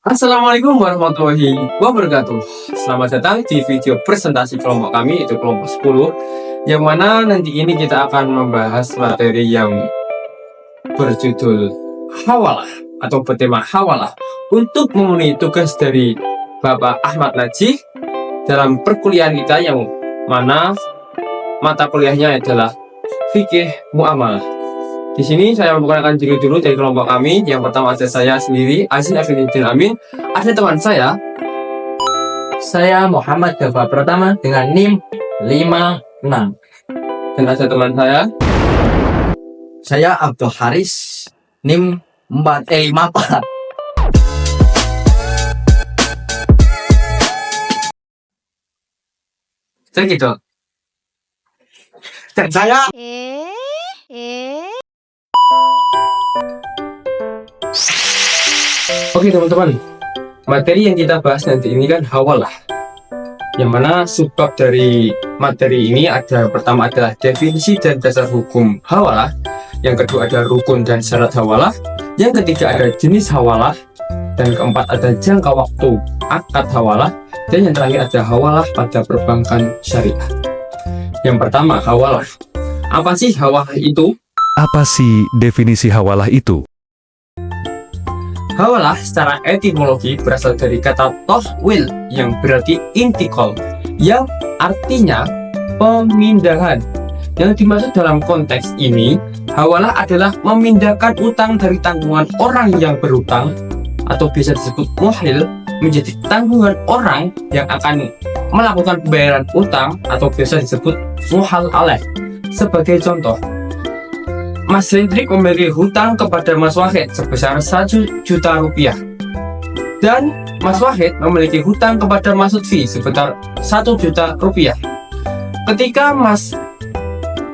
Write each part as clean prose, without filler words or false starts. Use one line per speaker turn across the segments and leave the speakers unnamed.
Assalamualaikum warahmatullahi wabarakatuh. Selamat datang di video presentasi kelompok kami, itu kelompok 10, yang mana nanti ini kita akan membahas materi yang berjudul hawalah atau bertema hawalah untuk memenuhi tugas dari Bapak Ahmad Najih dalam perkuliahan kita, yang mana mata kuliahnya adalah fikih muamalah. Di sini saya memperkenalkan diri dulu dari kelompok kami. Yang pertama ada saya sendiri, Aziz Afidin Amin. Ada teman
Saya Muhammad Dava Pratama dengan NIM 56.
dan ada teman
Saya Abdul Haris NIM 54.
saya gitu.
Dan saya
Oke teman-teman, materi yang kita bahas nanti ini kan hawalah, yang mana subbab dari materi ini ada pertama adalah definisi dan dasar hukum hawalah, yang kedua ada rukun dan syarat hawalah, yang ketiga ada jenis hawalah, dan keempat ada jangka waktu akad hawalah, dan yang terakhir ada hawalah pada perbankan syariah. Yang pertama, hawalah. Apa sih hawalah itu?
Apa sih definisi hawalah itu?
Hawalah secara etimologi berasal dari kata tohwil yang berarti intikal, yang artinya pemindahan. Yang dimaksud dalam konteks ini, hawalah adalah memindahkan utang dari tanggungan orang yang berutang atau bisa disebut muhil menjadi tanggungan orang yang akan melakukan pembayaran utang atau biasa disebut muhal alaih. Sebagai contoh, Mas Hendrik memiliki hutang kepada Mas Wahid sebesar 1 juta rupiah, dan Mas Wahid memiliki hutang kepada Mas Lutfi sebesar 1 juta rupiah. Ketika Mas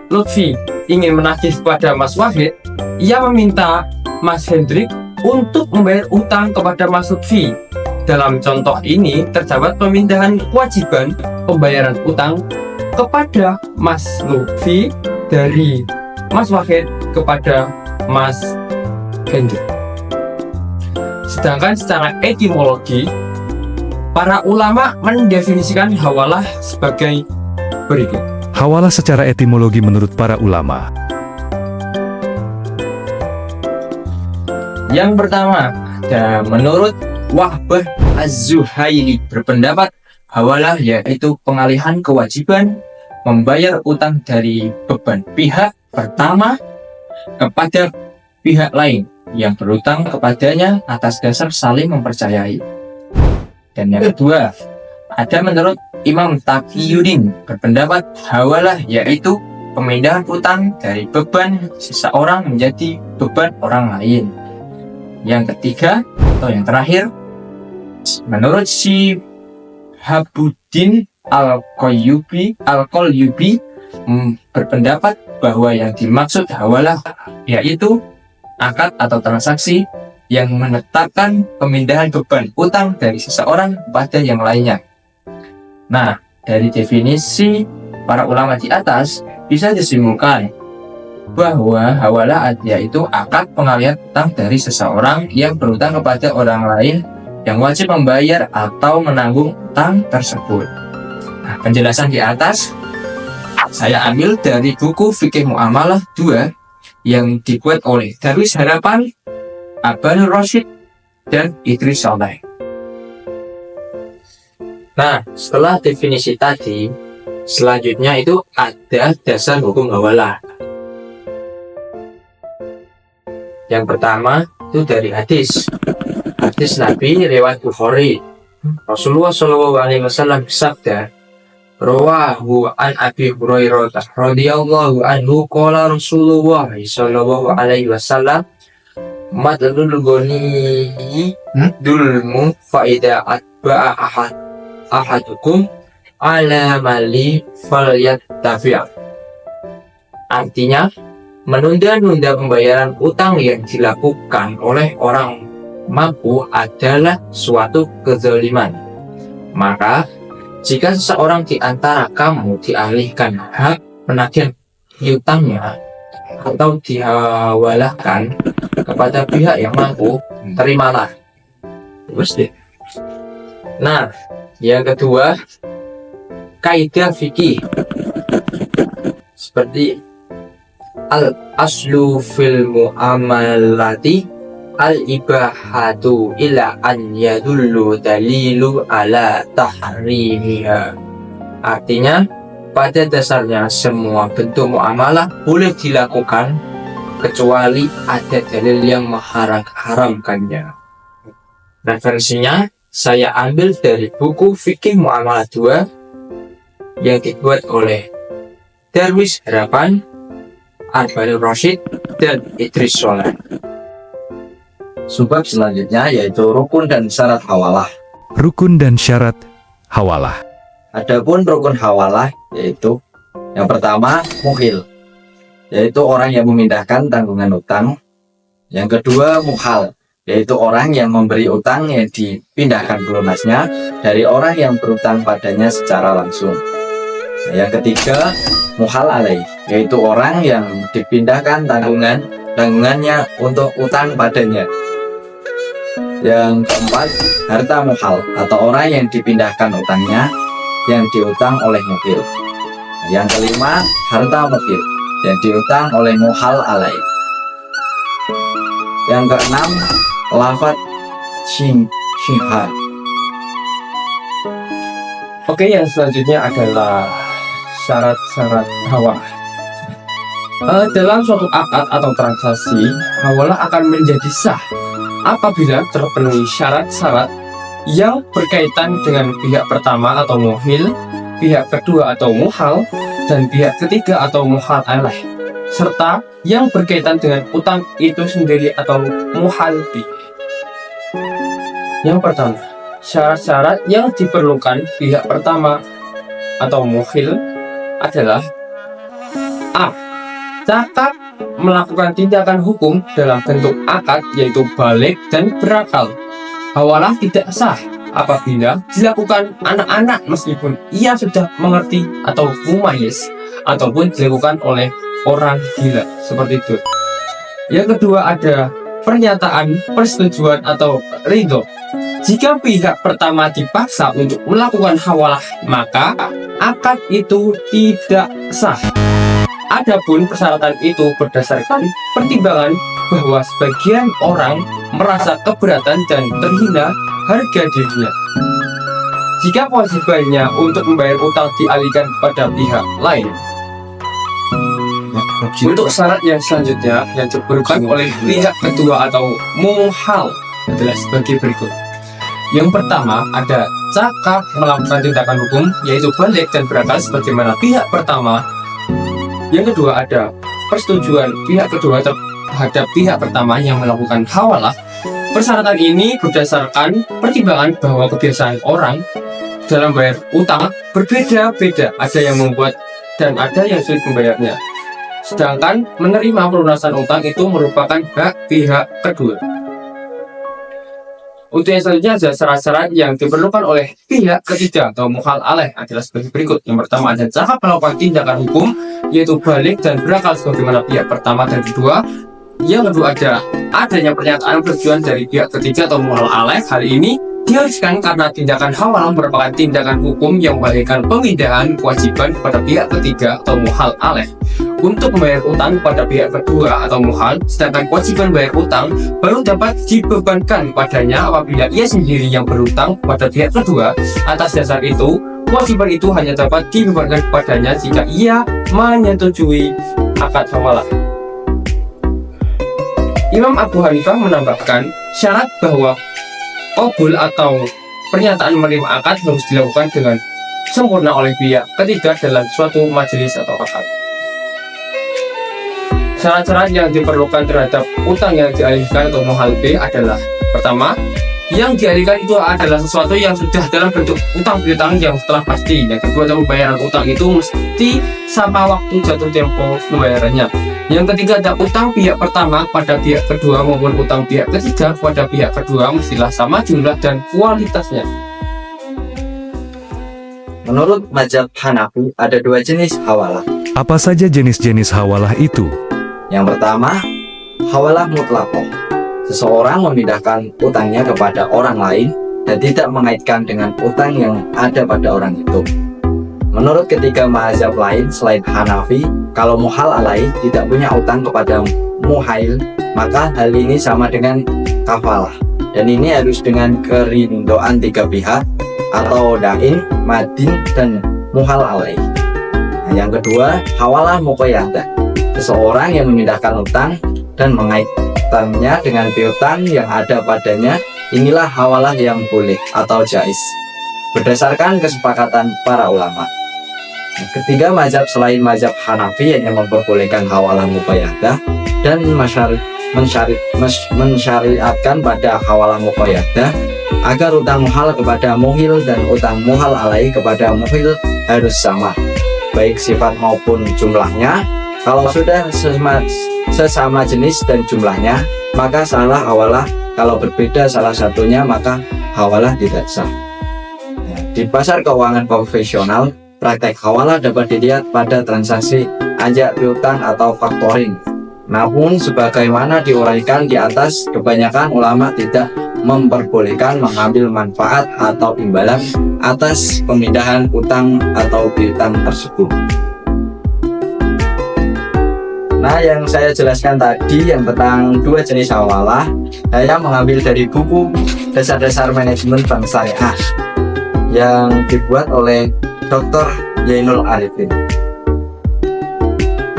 Lutfi ingin menagih kepada Mas Wahid, ia meminta Mas Hendrik untuk membayar utang kepada Mas Lutfi. Dalam contoh ini terdapat pemindahan kewajiban pembayaran utang kepada Mas Lutfi dari Mas Wahid kepada Mas Hendrik. Sedangkan secara etimologi, para ulama mendefinisikan hawalah sebagai berikut.
Hawalah secara etimologi menurut para ulama.
yang pertama, menurut Wahbah Az-Zuhaili berpendapat hawalah yaitu pengalihan kewajiban membayar utang dari beban pihak pertama kepada pihak lain yang berutang kepadanya atas dasar saling mempercayai. Dan yang kedua, ada menurut Imam Taqiyuddin berpendapat hawalah yaitu pemindahan utang dari beban seseorang menjadi beban orang lain. Yang ketiga atau yang terakhir, menurut Shihabuddin Al-Qayyubi berpendapat bahwa yang dimaksud hawalah yaitu akad atau transaksi yang menetapkan pemindahan beban utang dari seseorang kepada yang lainnya. Nah, dari definisi para ulama di atas bisa disimpulkan bahwa hawalah yaitu akad pengalihan utang dari seseorang yang berutang kepada orang lain yang wajib membayar atau menanggung utang tersebut. Nah, penjelasan di atas saya ambil dari buku Fikih Muamalah 2 yang dibuat oleh Darwis Harapan, Abanur Rasyid, dan Idris Saleh. Nah, setelah definisi tadi, selanjutnya itu ada dasar hukum hawalah. Yang pertama itu dari hadis Nabi lewat Bukhari. Rasulullah SAW bersabda, rawahu an Abi Hurairah radhiyallahu anhu qala Rasulullah sallallahu alaihi wasallam madlul ghani dulmu fa idza atba'a ahadukum ala mali falyattafi'. Artinya, menunda-nunda pembayaran utang yang dilakukan oleh orang mampu adalah suatu kezaliman. Maka jika seseorang di antara kamu dialihkan hak penagihan piutangnya atau dihawalahkan kepada pihak yang mampu, terimalah.
Terus deh. Nah, yang kedua, kaidah fikih. Seperti al aslu fil muamalati al ibahatu ila an yadullu dalilu ala tahrimiha. Artinya, pada dasarnya semua bentuk muamalah boleh dilakukan kecuali ada dalil yang mengharamkannya. Referensinya saya ambil dari buku Fikih Muamalah 2 yang dibuat oleh Darwis Harapan, Arbanur Rasyid, dan Idris Soleh.
Sebab selanjutnya yaitu rukun dan syarat hawalah.
Rukun dan syarat hawalah.
Adapun rukun hawalah yaitu yang pertama mukhil, yaitu orang yang memindahkan tanggungan utang. Yang kedua muhal, yaitu orang yang memberi utang yang dipindahkan pelunasnya dari orang yang berutang padanya secara langsung. Yang ketiga muhal alaih, yaitu orang yang dipindahkan tanggungannya untuk utang padanya. Yang keempat harta muhal, atau orang yang dipindahkan utangnya yang diutang oleh mukhil. Yang kelima harta mukhil yang diutang oleh muhal alaih. Yang keenam lafaz syinha.
Oke, yang selanjutnya adalah syarat-syarat hawalah. Dalam suatu akad atau transaksi, hawalah akan menjadi sah apabila terpenuhi syarat-syarat yang berkaitan dengan pihak pertama atau muhil, pihak kedua atau muhal, dan pihak ketiga atau muhal alaih, serta yang berkaitan dengan utang itu sendiri atau muhal bih. Yang pertama, syarat-syarat yang diperlukan pihak pertama atau muhil adalah A. Cakap melakukan tindakan hukum dalam bentuk akad, yaitu balik dan berakal. Hawalah tidak sah apabila dilakukan anak-anak meskipun ia sudah mengerti atau mumayyiz, ataupun dilakukan oleh orang gila, seperti itu. Yang kedua ada pernyataan persetujuan atau ridho. Jika pihak pertama dipaksa untuk melakukan hawalah, maka akad itu tidak sah. Adapun persyaratan itu berdasarkan pertimbangan bahwa sebagian orang merasa keberatan dan terhina harga dirinya jika kewajibannya untuk membayar utang dialihkan pada pihak lain. Untuk syarat yang selanjutnya yang diperlukan oleh pihak kedua atau muhal adalah sebagai berikut. Yang pertama ada cakap melakukan tindakan hukum, yaitu balik dan berakal sebagaimana pihak pertama. Yang kedua ada persetujuan pihak kedua terhadap pihak pertama yang melakukan hawalah. Persyaratan ini berdasarkan pertimbangan bahwa kebiasaan orang dalam bayar utang berbeda-beda. Ada yang membuat dan ada yang sulit membayarnya. Sedangkan menerima pelunasan utang itu merupakan hak pihak kedua. Untuk yang selanjutnya ada syarat-syarat yang diperlukan oleh pihak ketiga atau muhal alaih adalah sebagai berikut. Yang pertama ada cakap melakukan tindakan hukum, yaitu balik dan berakal sebagaimana pihak pertama dan kedua. Yang kedua ada adanya pernyataan persetujuan dari pihak ketiga atau muhal alaih. Hal ini diharuskan karena tindakan hawalah merupakan tindakan hukum yang membalikkan pemindahan kewajiban kepada pihak ketiga atau muhal alaih untuk membayar utang pada pihak kedua atau muhal, sedangkan kewajiban bayar utang baru dapat dibebankan padanya apabila ia sendiri yang berutang pada pihak kedua. Atas dasar itu, kewajiban itu hanya dapat dibebankan padanya jika ia menyetujui akad hawalah. Imam Abu Hanifah menambahkan syarat bahwa qabul atau pernyataan menerima akad harus dilakukan dengan sempurna oleh pihak ketiga dalam suatu majelis atau akad. Syarat-syarat yang diperlukan terhadap utang yang dialihkan atau muhal B adalah: pertama, yang dialihkan itu adalah sesuatu yang sudah dalam bentuk utang piutang yang telah pasti. Yang kedua, pembayaran utang itu mesti sama waktu jatuh tempo pembayarannya. Yang ketiga, ada utang pihak pertama pada pihak kedua maupun utang pihak ketiga pada pihak kedua mestilah sama jumlah dan kualitasnya.
Menurut mazhab Hanafi ada dua jenis hawalah.
Apa saja jenis-jenis hawalah itu?
Yang pertama, hawalah mutlaqah. Seseorang memindahkan utangnya kepada orang lain dan tidak mengaitkan dengan utang yang ada pada orang itu. Menurut ketiga mazhab lain selain Hanafi, kalau muhal alaih tidak punya utang kepada muhail, maka hal ini sama dengan kafalah. Dan ini harus dengan kerindoan tiga pihak atau dain, madin, dan muhal alaih. Nah, yang kedua, hawalah muqayyadah. Seseorang yang memindahkan utang dan mengaitkannya dengan piutang yang ada padanya, inilah hawalah yang boleh atau jais berdasarkan kesepakatan para ulama. Ketiga mazhab selain mazhab Hanafi yang memperbolehkan hawalah muqayyadah dan mensyariatkan pada hawalah muqayyadah agar utang muhal kepada muhil dan utang muhal alaih kepada muhil harus sama, baik sifat maupun jumlahnya. Kalau sudah sesama jenis dan jumlahnya, maka salah hawalah. Kalau berbeda salah satunya, maka hawalah tidak sah. Di pasar keuangan konvensional, praktek hawalah dapat dilihat pada transaksi ajak piutang atau factoring. Namun sebagaimana diuraikan di atas, kebanyakan ulama tidak memperbolehkan mengambil manfaat atau imbalan atas pemindahan utang atau piutang tersebut. Nah, yang saya jelaskan tadi yang tentang dua jenis hawalah, saya mengambil dari buku Dasar-Dasar Manajemen Bank Syariah yang dibuat oleh Dr. Zainul Arifin.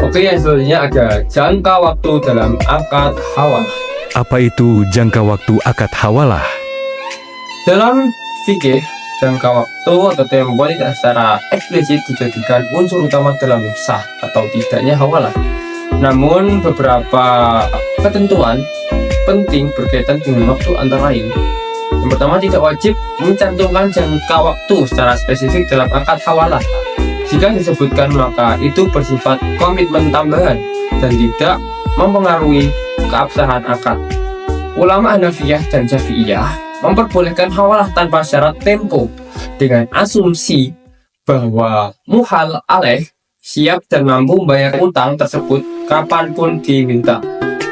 Oke, yang selanjutnya ada jangka waktu dalam akad hawalah.
Apa itu jangka waktu akad hawalah?
Dalam fikih, jangka waktu atau tempo tidak secara eksplisit dijadikan unsur utama dalam sah atau tidaknya hawalah. Namun beberapa ketentuan penting berkaitan dengan waktu antara lain. Yang pertama, tidak wajib mencantumkan jangka waktu secara spesifik dalam akad hawalah. Jika disebutkan, maka itu bersifat komitmen tambahan dan tidak mempengaruhi keabsahan akad. Ulama Hanafiyah dan Syafi'iyah memperbolehkan hawalah tanpa syarat tempo dengan asumsi bahwa muhal alaih siap dan mampu membayar utang tersebut kapanpun diminta.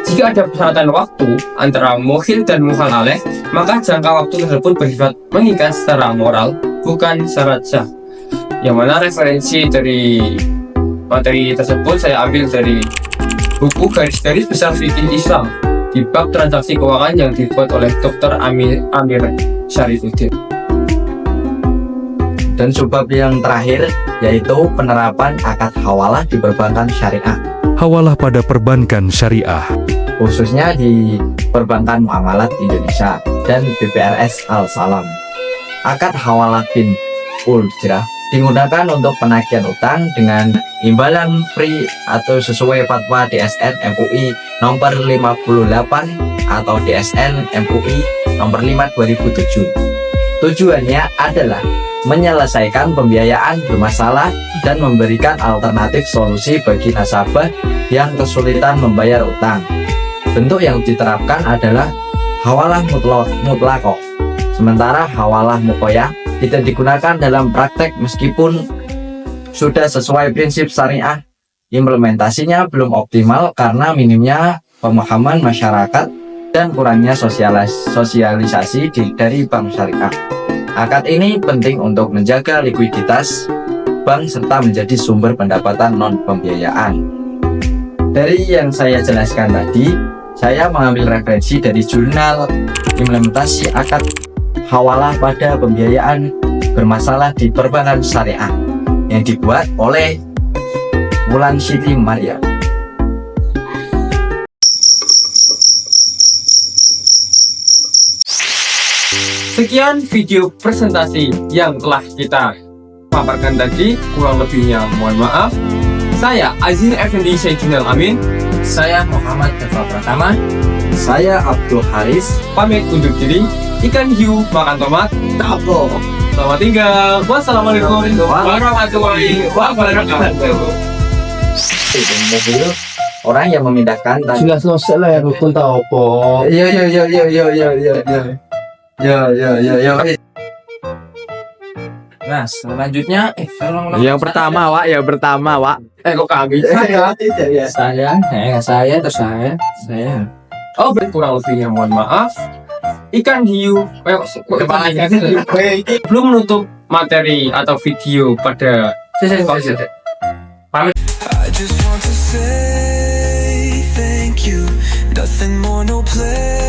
Jika ada persyaratan waktu antara muhil dan muhal alaih, maka jangka waktu tersebut bersifat mengikat secara moral, bukan syarat sah. Yang mana referensi dari materi tersebut saya ambil dari buku Garis-Garis Besar Fikih Islam di bab transaksi keuangan yang dibuat oleh Dr. Amir Syarifuddin.
Dan sebab yang terakhir yaitu penerapan akad hawalah di perbankan syariah,
Hawalah pada perbankan syariah.
khususnya di Perbankan Muamalat Indonesia dan BPRS Al-Salam. Akad hawalah bin Ujrah digunakan untuk penagihan utang dengan imbalan free atau sesuai fatwa DSN MUI nomor 58 atau DSN MUI nomor 5 2007. Tujuannya adalah menyelesaikan pembiayaan bermasalah dan memberikan alternatif solusi bagi nasabah yang kesulitan membayar utang. Bentuk yang diterapkan adalah hawalah mutlaqah, sementara hawalah muqayyah tidak digunakan dalam praktek meskipun sudah sesuai prinsip syariah. Implementasinya belum optimal karena minimnya pemahaman masyarakat dan kurangnya sosialisasi dari bank syariah. Akad ini penting untuk menjaga likuiditas bank serta menjadi sumber pendapatan non-pembiayaan. Dari yang saya jelaskan tadi, saya mengambil referensi dari jurnal implementasi akad hawalah pada pembiayaan bermasalah di perbankan syariah yang dibuat oleh Wulan Siti Maria.
Sekian video presentasi yang telah kita paparkan tadi, kurang lebihnya mohon maaf. Saya Azin Effendi Sayyidunal Amin.
Saya Muhammad Deva Pratama.
Saya Abdul Haris.
Pamit undur diri. Ikan hiu makan tomat. Tapo. Selamat tinggal. Wassalamualaikum warahmatullahi wabarakatuh.
Mobil orang yang memindahkan
Jelas selesai lah ya rukun tau apa.
Yo.
Nah, selanjutnya
Yang pertama, Wak.
Kok kami?
saya terus saya.
Oh, kurang lebihnya mohon maaf. Ikan hiu, belum menutup materi atau video pada
I just want to say thank you. Nothing more, no place.